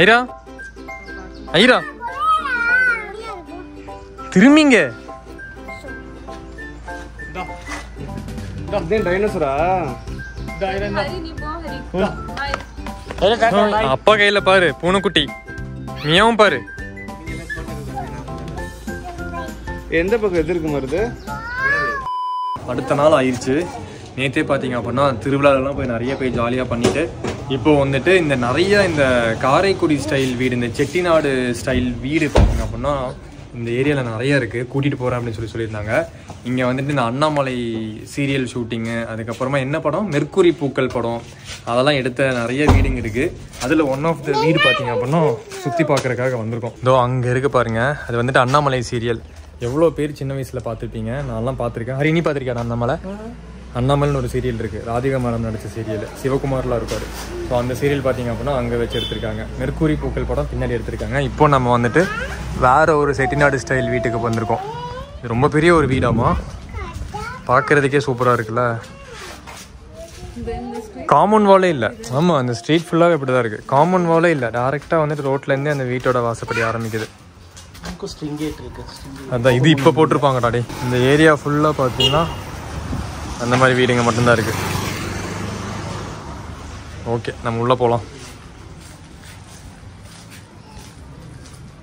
ஐரா ஐரா திரும்பிங்க. டைனோசரா? அப்பா கையில பாரு பூனைக்குட்டி, மியாவும் பாரு. எந்த பக்கம் எது இருக்கு வருது? அடுத்த நாள் ஆயிடுச்சு. நேற்றே பார்த்தீங்க அப்படின்னா திருவிழாலெலாம் போய் நிறைய போய் ஜாலியாக பண்ணிவிட்டு இப்போ வந்துட்டு இந்த நிறைய இந்த காரைக்குடி ஸ்டைல் வீடு, இந்த செட்டிநாடு ஸ்டைல் வீடு பார்த்தீங்க அப்படின்னா இந்த ஏரியாவில் நிறையா இருக்குது. கூட்டிகிட்டு போகிறேன் அப்படின்னு சொல்லியிருந்தாங்க. இங்கே வந்துட்டு இந்த அண்ணாமலை சீரியல் ஷூட்டிங்கு, அதுக்கப்புறமா என்ன படம், மெர்க்குரி பூக்கள் படம், அதெல்லாம் எடுத்த நிறைய வீடுங்க இருக்குது. அதில் ஒன் ஆஃப் த வீடு பார்த்தீங்க அப்படின்னா சுற்றி பார்க்குறதுக்காக வந்திருக்கோம். இதோ அங்கே இருக்குது பாருங்கள், அது வந்துட்டு அண்ணாமலை சீரியல். எவ்வளோ பேர் சின்ன வயசில் பார்த்துருப்பீங்க, நான்லாம் பார்த்துருக்கேன். ஹரி நீ பார்த்துருக்கேன் அண்ணாமலை? அண்ணாமலைன்னு ஒரு சீரியல் இருக்குது, ராதிகா மேடம் நடித்த சீரியல், சிவகுமார்லாம் இருப்பார். ஸோ அந்த சீரியல் பார்த்தீங்க அப்படின்னா அங்கே வச்சு எடுத்திருக்காங்க. மெர்க்குரி பூக்கள் படம் பின்னாடி எடுத்திருக்காங்க. இப்போ நம்ம வந்துட்டு வேறு ஒரு செட்டிநாடு ஸ்டைல் வீட்டுக்கு வந்திருக்கோம். இது ரொம்ப பெரிய ஒரு வீடாமா, பார்க்குறதுக்கே சூப்பராக இருக்குல்ல. காமன் வாலே இல்லை. ஆமாம், அந்த ஸ்ட்ரீட் ஃபுல்லாகவே இப்படி தான் இருக்குது. காமன் வாலே இல்லை, டேரெக்டாக வந்துட்டு ரோட்லேருந்தே அந்த வீட்டோட வாசப்படி ஆரம்பிக்குது. அதான் இது இப்போ போட்டிருப்பாங்கடா டே. இந்த ஏரியா ஃபுல்லாக பார்த்தீங்கன்னா அந்த மாதிரி வீடுங்க மட்டும்தான் இருக்குது. ஓகே, நம்ம உள்ளே போகலாம்.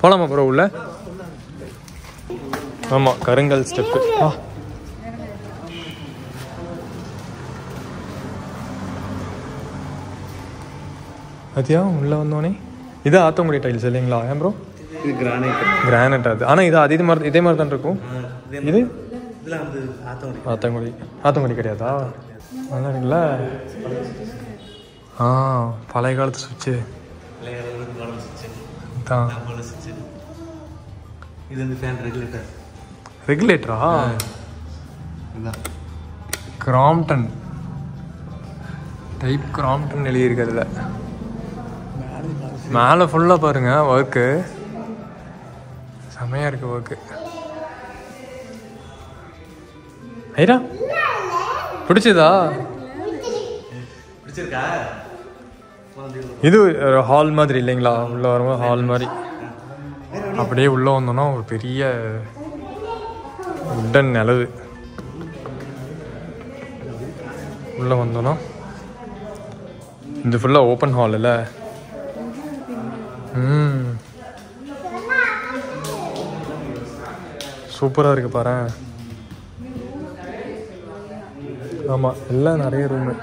போகலாமா ப்ரோ உள்ள? ஆமாம், கருங்கல் ஸ்டெப்பு. அதியா உள்ளே வந்தோடனே இது ஆத்தங்குடி டைல்ஸ் இல்லைங்களா? ஏன் ப்ரோ? இது கிரானைட் அது. ஆனால் இது இதே மாதிரி தான் இருக்கும். இது ஆத்தங்குடி கிடையாதா? நல்லா இருக்குல்ல. பழைய காலத்து சுவிட்சு தான். இது வந்து ஃபேன் ரெகுலேட்டரா? கிராம்டன் டைப், கிராம்டன் எழுதியிருக்கிறதுல. மேலே ஃபுல்லாக பாருங்கள் ஒர்க்கு, செமையாக இருக்குது ஒர்க்கு. ஐரா பிடிச்சதா? இது ஒரு ஹால் மாதிரி இல்லைங்களா? உள்ள வரும்போது ஹால் மாதிரி. அப்படியே உள்ளே வந்தோன்னா ஒரு பெரிய உட்டன் நிலவு. உள்ளே வந்தோன்னா இந்த ஃபுல்லாக ஓப்பன் ஹால் இல்லை? சூப்பராக இருக்குது பாரு. ஆமாம், எல்லாம் நிறைய ரூமு.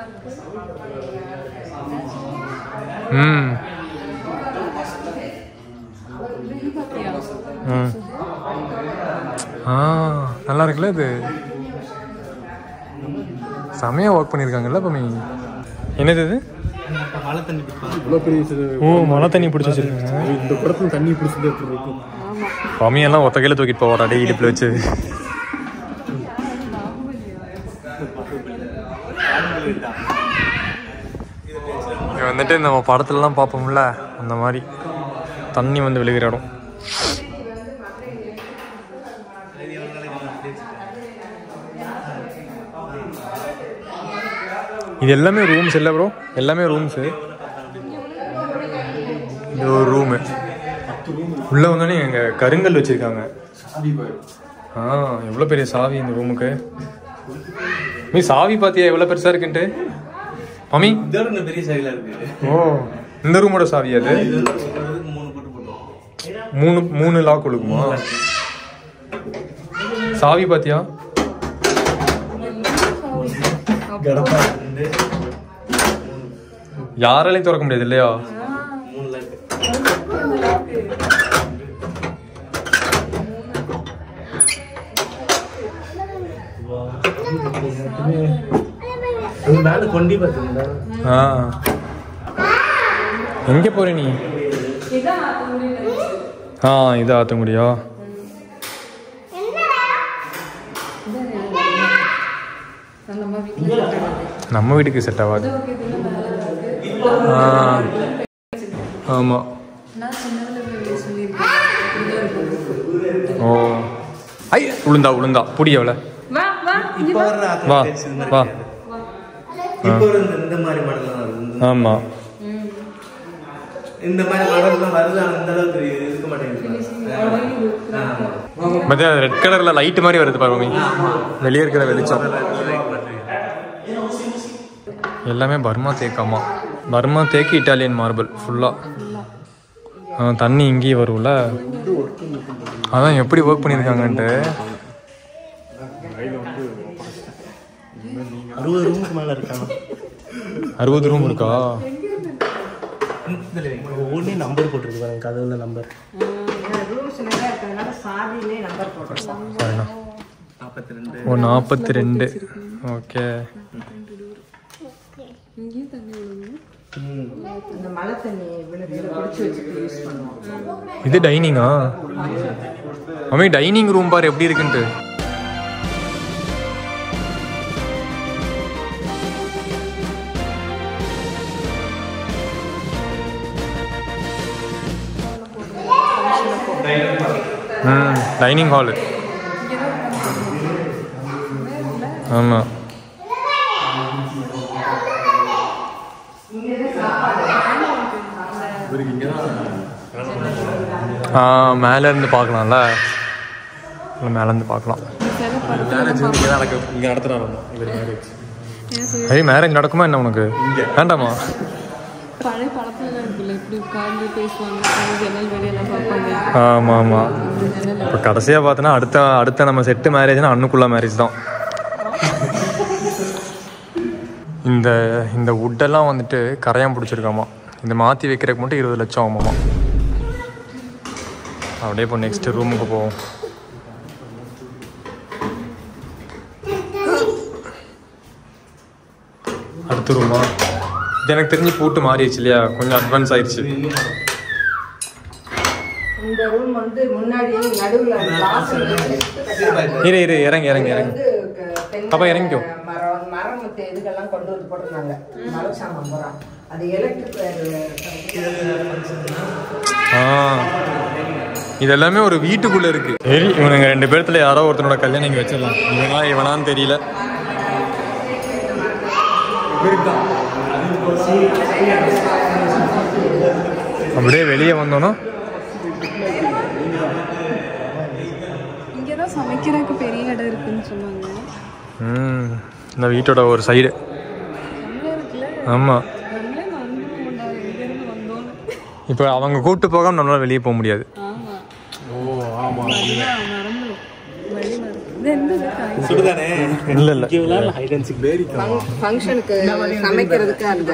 நல்லா இருக்குல்ல இது. செமையாக ஒர்க் பண்ணியிருக்காங்கல்ல பமி. என்னது இது? ஓ, மழை தண்ணி பிடிச்சி வச்சிருக்காங்க. இந்த படத்துல தண்ணி பிடிச்சது இருக்கும். பமியெல்லாம் ஒத்த கையில் தூக்கிட்டு போவாடா டே, இடுப்பில் வச்சு. இங்கே வந்துட்டு நம்ம படத்துலலாம் பார்ப்போம்ல அந்த மாதிரி தண்ணி வந்து விழுகிற இடம். இது எல்லாமே ரூம்ஸ் இல்லை ப்ரோ, எல்லாமே ரூம்ஸு. இது ஒரு ரூமு. உள்ளே வந்தோடனே எங்க கருங்கல் வச்சுருக்காங்க. எவ்வளோ பெரிய சாவி இந்த ரூமுக்கு. மீ சாவி பார்த்தியா எவ்வளோ பெருசாக இருக்குன்ட்டு மம்மி? பெரிய சாவிலாம் இருக்கு. ஓ, இந்த ரூமோட சாவி அது? மூணு லாக் கொடுக்குமா? சாவி பார்த்தியா? யாராலையும் திறக்க முடியாது இல்லையா? எங்க போற நீ? இது ஆத்தங்குடியா? நம்ம வீட்டுக்கு செட் ஆகாது. ஆமா. ஓ, ஐ உளுந்தா புடி எவ்வளோ? வா வா. ஆமா, இந்த மாதிரி மாடல்லாம் வருது, அந்த அளவுக்கு இருக்க மாட்டேங்குது. ரெட் கலர்ல லைட் மாதிரி வருது பாருங்க, வெளியே இருக்கிற வெளிச்சம் எல்லாமே பர்மா தேக்காமா. பர்மா தேக்கு இட்டாலியன் மார்பிள் ஃபுல்லா. தண்ணி இங்கேயே வரும்ல, அதான் எப்படி ஒர்க் பண்ணியிருக்காங்கன்ட்டு. 60 ரூமுக்கு மேல இருக்காங்க. 60 ரூம் இருக்கா? ஒவ்வொன்றே நம்பர் போட்டிருக்கு, கதவுல நம்பர். சரிண்ணா. 42. ஓகே. இது டைனிங்கா? மம்மி டைனிங் ரூம் பாரு எப்படி இருக்குன்ட்டு. Dining hall. ஆமாம். மேலே இருந்து பார்க்கலாம்ல, மேலேருந்து பார்க்கலாம். மேரேஜ் நடக்குமா என்ன உனக்கு? வேண்டாமா? ஆமாம் ஆமாம். இப்போ கடைசியாக பார்த்தோன்னா அடுத்த நம்ம செட்டு மேரேஜ்னா அண்ணுக்குள்ள மேரேஜ் தான். இந்த வுட்டெல்லாம் வந்துட்டு கரையான் பிடிச்சிருக்காமா. இந்த மாற்றி வைக்கிறதுக்கு மட்டும் 20 லட்சம் ஆகுமாம்மா. அப்படியே இப்போ நெக்ஸ்ட் ரூமுக்கு போவோம். அடுத்த ரூமா? இது எனக்கு தெரிஞ்சு பூட்டு மாறிடுச்சு இல்லையா, கொஞ்சம் அட்வான்ஸ் ஆயிடுச்சு. இந்த ரூம் வந்து முன்னாடி நடுவுல இரு இறங்கி அப்ப இறங்கிக்கோ. மரம் இதுக்கெல்லாம் கொண்டு வந்து போட்டுருந்தாங்க, மரச்சாமம் போறான். அது எலக்ட்ரிக். இதெல்லாமே ஒரு வீட்டுக்குள்ள இருக்கு. சரி, இவனுங்க 2 பேர்த்துல யாரோ ஒருத்தனோட கல்யாணம் இங்க வச்சிடலாம். இவனான்னு தெரியல. அப்படியே வெளியே வந்தோம்னா இங்கதான் சமைக்கிறதுக்கு பெரிய இடம் இருக்குன்னு சொன்னாங்க. இந்த வீட்டோட ஒரு சைடு. ஆமா, இப்போ அவங்க கூப்பிட்டு போகாம நம்மளால வெளியே போக முடியாது. இல்ல ஃபங்க்ஷனுக்கு சமைக்கிறதுக்கு அந்த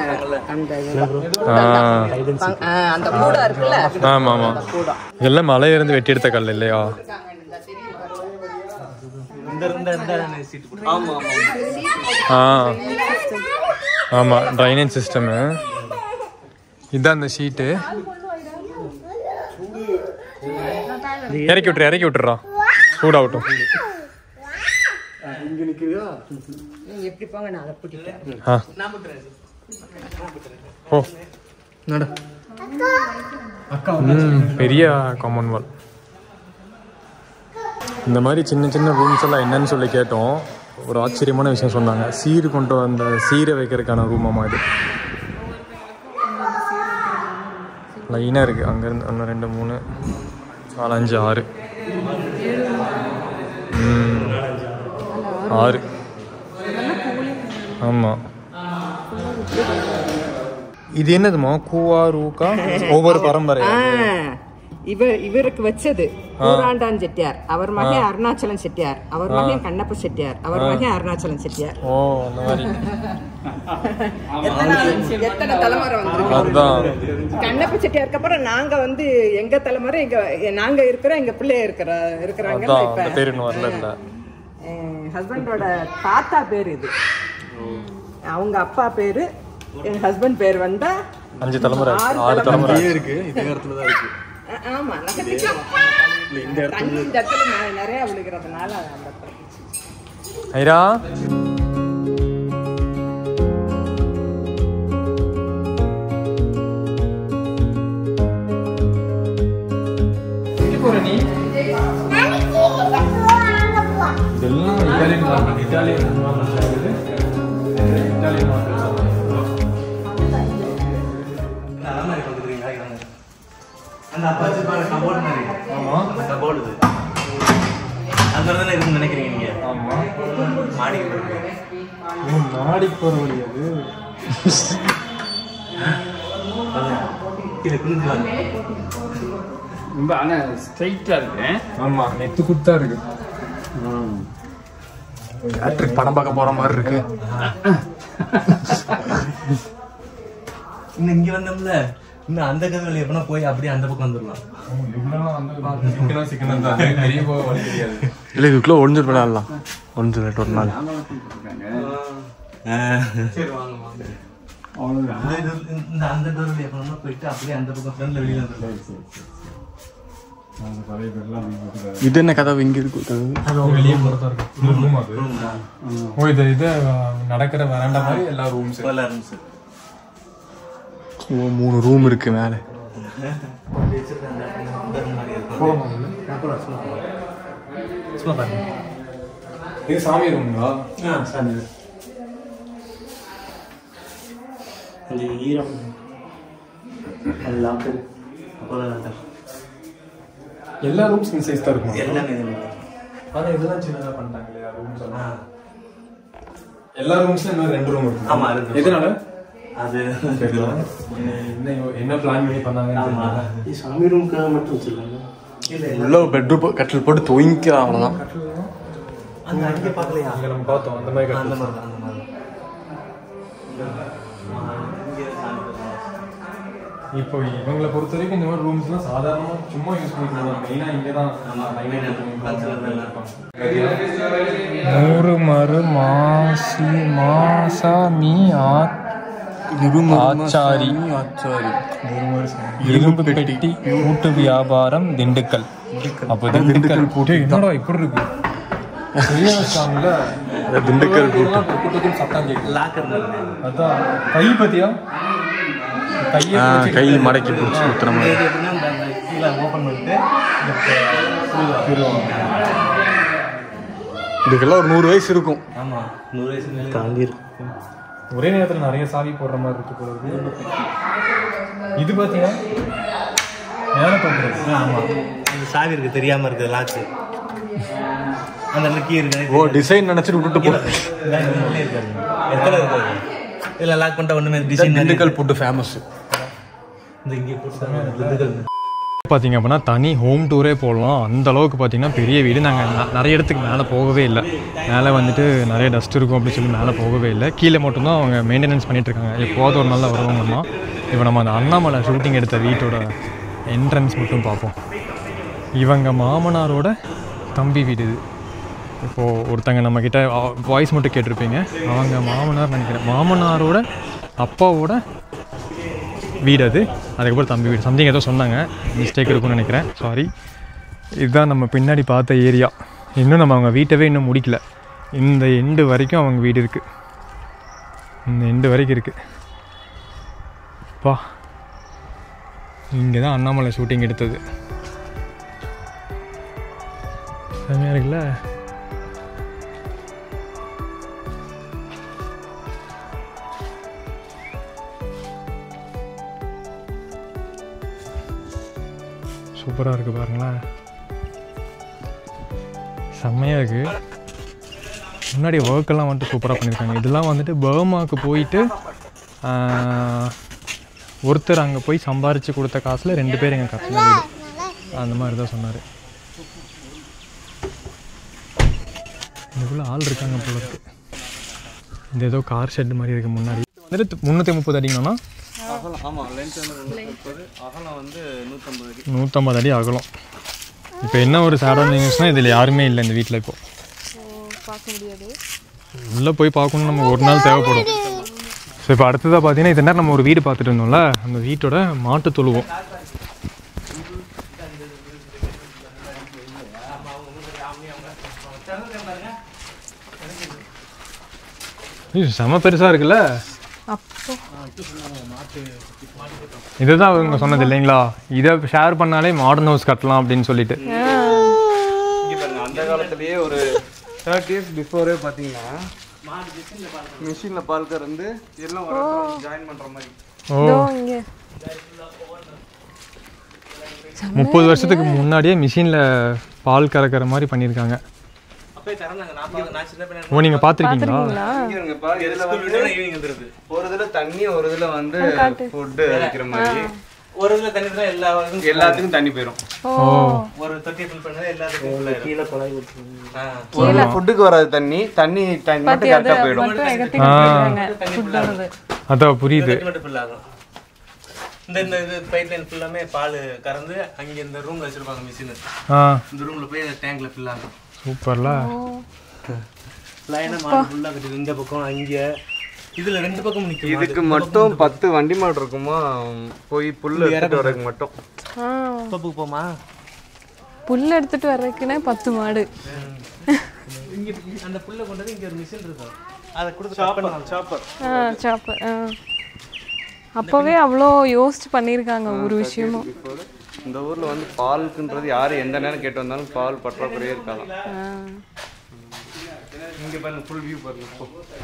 அந்த கூடா இருக்குல்ல. ஆமா ஆமா, இதெல்லாம் மலையில இருந்து வெட்டி எடுத்த கல் இல்லையா? ஆமா, ட்ரைனேஜ் சிஸ்டம். இதுதான் அந்த ஷீட்டு. இறக்கி விட்டுறா, சூடாகட்டும். எப்படி போங்க, நான் அதை பிடிக்கிறேன். பெரிய காம்பவுண்ட் வால். இந்த மாதிரி சின்ன சின்ன ரூம்ஸ் எல்லாம் என்னன்னு சொல்லி கேட்டோம். ஒரு ஆச்சரியமான விஷயம் சொன்னாங்க. சீர் கொண்டு வந்த சீரை வைக்கிறதுக்கான ரூமாமா இது. லைனாக இருக்குது. அங்கேருந்து 1 2 3 4 5 6 6. ஆமாம். இது என்னதுமா? கூவா ரூக்கா ஒவ்வொரு பரம்பரை. இவருக்கு வச்சது கூராண்டான் செட்டியார், அவர் மகன் அருணாச்சலம் செட்டியார், அவர் மகன் கண்ணப்ப செட்டியார், அவர் மகன் அருணாச்சலம் செட்டியார். ஓ, அந்த மாதிரி எத்தனை தலைமுறை வந்து கண்ணப்ப செட்டியாருக்கு அப்புறம் நாங்க வந்து எங்க தலைமுறை, நாங்க இருக்கிறோம், எங்க பிள்ளைய இருக்கிறாங்க. ஹஸ்பண்டோட தாத்தா பேரு இது, அவங்க அப்பா பேரு, என் ஹஸ்பண்ட் பேர் வந்தா 5 தலைமுறை 6 தலைமுறை இருக்கு. இதே இடத்துல தான் இருக்கு. ஆமா, இந்த இடத்துல நிறைய விழுகிறதுனால ஐரா. இதெல்லாம் இட்டாலியன் அலமாரி பார்த்துக்கிறீங்களா? அந்த அப்பா வச்சிருப்பாங்க கபோர்டு மாதிரி. ஆமாம் அந்த கபோர்டு இது. அது மாதிரி தானே இருக்குன்னு நினைக்கிறீங்க நீங்க? ஆமாம். மாடிக்கு போயிருக்கு. மாடிக்கு போகிற வழி அது. இதை குளிச்சுவாங்க. ரொம்ப ஆனால் ஸ்ட்ரைட்டாக இருக்கேன். ஆமாம், நெத்து குத்தா இருக்கு. தேட்டருக்கு படம் பார்க்க போகிற மாதிரி இருக்கு. இன்னும் இங்கே வந்தோம்ல, இன்னும் அந்த கதவுல எப்படின்னா போய் அப்படியே அந்த பக்கம் வந்துடலாம். இல்லை இதுக்குள்ளே ஒழிஞ்சிட்டு விளையாடலாம். ஒழிஞ்சிட்டு ஒரு நாள். சரி வாங்க வாங்க. இந்த அந்த டோர்ல எப்படின்னா போயிட்டு அப்படியே அந்த பக்கம் ஃப்ரெண்ட்ல வெளியில வந்துடலாம். இது என்ன கதவு இங்கே இருக்கு கதவு? வெளியே போகிறதா இருக்கு. ரூம் அது. ஓ இது நடக்கிற வராண்டா மாதிரி எல்லா ரூம்ஸ். ஓ 3 ரூம் இருக்கு மேலே. இது சாமி ரூமுங்களா? கொஞ்சம் ஈரம் அது லாக்கர் அப்போதான் எல்லா ரூம்ஸ் இந்த சைஸ் தான் இருக்கும். எல்லாமே ஆனால் இதெல்லாம் சின்னதாக பண்ணிட்டாங்க இல்லையா ரூம்ஸ் எல்லாம்? எல்லா ரூம்ஸ்ல இன்னும் 2 ரூம் இருக்கு. ஆமா இருக்கு. எதனால அது தெரியல. என்ன பிளான் பண்ணி பண்ணாங்கன்னு சாமி ரூமுக்காக மட்டும் வச்சிருக்காங்க. இல்லை உள்ள பெட்ரூம் கட்டில் போட்டு துவங்கிக்கலாம் அவ்வளோதான். அந்த அங்கே பார்க்கலையா? அங்கே நம்ம பார்த்தோம் அந்த மாதிரி அந்த கட்டல். மாதிரி தான் அந்த மாதிரி. இப்போ இவங்களை பொறுத்த வரைக்கும் இந்த மாதிரி ரூம்ஸ்லாம் சாதாரணமாக சும்மா யூஸ் பண்ணிக்கலாம். மெயினாக இங்கே தான் மறு மாசி மாசா மீ ஆச்சாரி இரும்பு பெட்டி கூட்டு வியாபாரம் திண்டுக்கல். அப்போ திண்டுக்கல் போட்டு என்னடா இப்படி இருக்கு பெரிய வச்சாங்கல்ல திண்டுக்கல் கூட்டத்துக்கு சத்தம் கேட்கும். லாக்கர் அதான் கை பத்தியா கை மடக்கி பிடிச்சி ஊத்துற மாதிரி. கீழே ஓப்பன் பண்ணிட்டு இதுக்கெல்லாம் ஒரு 100 வயசு இருக்கும். ஆமா 100 வயசு மேலே தாண்டி இருக்கும். ஒரே நேரத்தில் நிறைய சாவி போடுற மாதிரி இருக்கு போல இருக்கு. இது பார்த்தீங்கன்னா மேலே தோன்றது. ஆமா அந்த சாவி இருக்கு தெரியாம இருக்கு லாக்கு. அந்த கீ இருக்கு. ஓ டிசைன் நினைச்சிட்டு விட்டுட்டு போ. இருக்காது எத்தனை இருக்காது. இல்லை லாக் பண்ணிட்டா ஒண்ணுமே டிசைன். Dindigul food famous. இந்த இங்கே போட்டு திண்டுக்கல் பார்த்தீங்க அப்படின்னா தனி ஹோம் டூரே போடலாம். அந்த அளவுக்கு பார்த்தீங்கன்னா பெரிய வீடு. நாங்கள் நிறைய இடத்துக்கு மேலே போகவே இல்லை. மேலே வந்துட்டு நிறைய டஸ்ட் இருக்கும் அப்படின்னு சொல்லி மேலே போகவே இல்லை. கீழே மட்டும்தான் அவங்க மெயின்டெனன்ஸ் பண்ணிகிட்ருக்காங்க. எப்போது ஒரு நாளில் வருவாங்கன்னா இப்போ நம்ம அந்த அண்ணாமலை ஷூட்டிங் எடுத்த வீட்டோட என்ட்ரன்ஸ் மட்டும் பார்ப்போம். இவங்க மாமனாரோட தம்பி வீடு இது. இப்போது ஒருத்தங்க நம்மக்கிட்ட வாய்ஸ் மட்டும் கேட்டிருப்பீங்க. அவங்க மாமனார் நினைக்கிறேன். மாமனாரோட அப்பாவோட வீடு அது. அதுக்கப்புறம் தம்பி வீடு சம்திங் ஏதோ சொன்னாங்க. மிஸ்டேக் இருக்குன்னு நினைக்கிறேன். சாரி. இதுதான் நம்ம பின்னாடி பார்த்த ஏரியா. இன்னும் நம்ம அவங்க வீட்டவே இன்னும் முடிக்கல. இந்த எண்டு வரைக்கும் அவங்க வீடு இருக்குது. இந்த எண்டு வரைக்கும் இருக்குது. பா இங்கே தான் அண்ணாமலை ஷூட்டிங் எடுத்தது. செம்மையாக இருக்குல்ல? சூப்பராக இருக்குது பாருங்களேன். செம்மையாக இருக்குது. முன்னாடி ஒர்க்கெல்லாம் வந்துட்டு சூப்பராக பண்ணியிருக்காங்க. இதெல்லாம் வந்துட்டு பர்மாவுக்கு போயிட்டு ஒருத்தர் அங்கே போய் சம்பாரித்து கொடுத்த காசில் 2 பேர் எங்கள் கட்டின வீடு. அந்த மாதிரி தான் சொன்னார். இதுக்குள்ளே ஆள் இருக்காங்க போல இருக்குது. இந்த ஏதோ கார் ஷெட் மாதிரி இருக்குது. முன்னாடி வந்துட்டு 330 அடிங்கண்ணா. ஆமாம் லென்த் வந்து 130, அகலம் வந்து 150 அடி. 150 அடி அகலம். இப்போ என்ன ஒரு சேடான நியூஸ்னால் இதில் யாருமே இல்லை இந்த வீட்டில். இப்போ பார்க்க முடியாது. உள்ளே போய் பார்க்கணும். நம்ம ஒரு நாள் தேவைப்படும். ஸோ இப்போ அடுத்ததாக பார்த்தீங்கன்னா இந்த நேரம் நம்ம ஒரு வீடு பார்த்துட்டு இருந்தோம்ல, அந்த வீட்டோட மாட்டு தொழுவோம். செம பெருசாக இருக்குல்ல. இதுதான் அவங்க சொன்னது இல்லைங்களா, இதை ஷேர் பண்ணாலே மாடர்ன் ஹவுஸ் கட்டலாம் அப்படின்னு சொல்லிட்டு. அந்த காலத்திலேயே ஒரு 30 years பிஃபோரே பார்த்தீங்கன்னா மிஷினில் பால் கறந்து எல்லாம் ஒரு ஜாயின் பண்ணுற மாதிரி. ஓ 30 வருஷத்துக்கு முன்னாடியே மிஷினில் பால் கறக்கிற மாதிரி பண்ணியிருக்காங்க. ஓ நீங்கள் பார்த்துருக்கீங்களா? ஒரு இதுல தண்ணி ஒரு இதுல வந்து ஃபுட்டு வைக்கிற மாதிரி. ஒரு இதுல தண்ணி தான் எல்லாத்துக்கும் தண்ணி போயிடும். ஒரு தொட்டி ஃபில் பண்ணா எல்லாத்துக்கும் கீழ குழாய் ஊத்துறோம். ஒரு ஃபுட்டுக்கு வராது தண்ணி மட்டும் கரெக்டா போயிடும். அதான் புரியுது. மட்டும் ஃபில் ஆகும். இந்த பைப் லைன் ஃபுல்லாமே பால் கறந்து அங்க இந்த ரூம்ல வச்சிருப்பாங்க மிஷின். இந்த ரூம்ல போய் டேங்க்ல ஃபில் ஆகும். சூப்பர்ல. லைனா மாடு ஃபுல்லா கட்டி இந்த பக்கம் அங்க இதுல ரெண்டு பக்கம் நிக்கும். இதுக்கு மட்டும் 10 வண்டி மாடு இருக்குமா போய் புல் எடுத்துட்டு வரதுக்கு மட்டும். தோப்புக்கு போமா? புல் எடுத்துட்டு வர்றதுக்குனே 10 மாடு. இங்க அந்த புல்ல கொண்டு வந்து இங்க ஒரு மிஷின் இருக்கும். அத கொடுத்து சாப்பர். சாப்பர். அப்பவே அவ்வளோ யோசிச்சு பண்ணியிருக்காங்க ஒரு விஷயமும். இந்த ஊர்ல வந்து பாலுக்குன்றது யாரு எந்த நேரம் கேட்டு வந்தாலும் பால் பற்றாக்குறையே இருக்கலாம். இங்க பாருங்க ஃபுல் வியூ பாருங்க.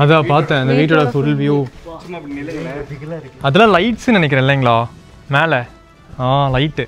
அதான் பார்த்தேன் அந்த வீட்டோட ஃபுல் வியூ. சும்மா அப்படி நிலையில அதெல்லாம் லைட்ஸ்ன்னு நினைக்கிறேன் இல்லைங்களா மேலே? லைட்டு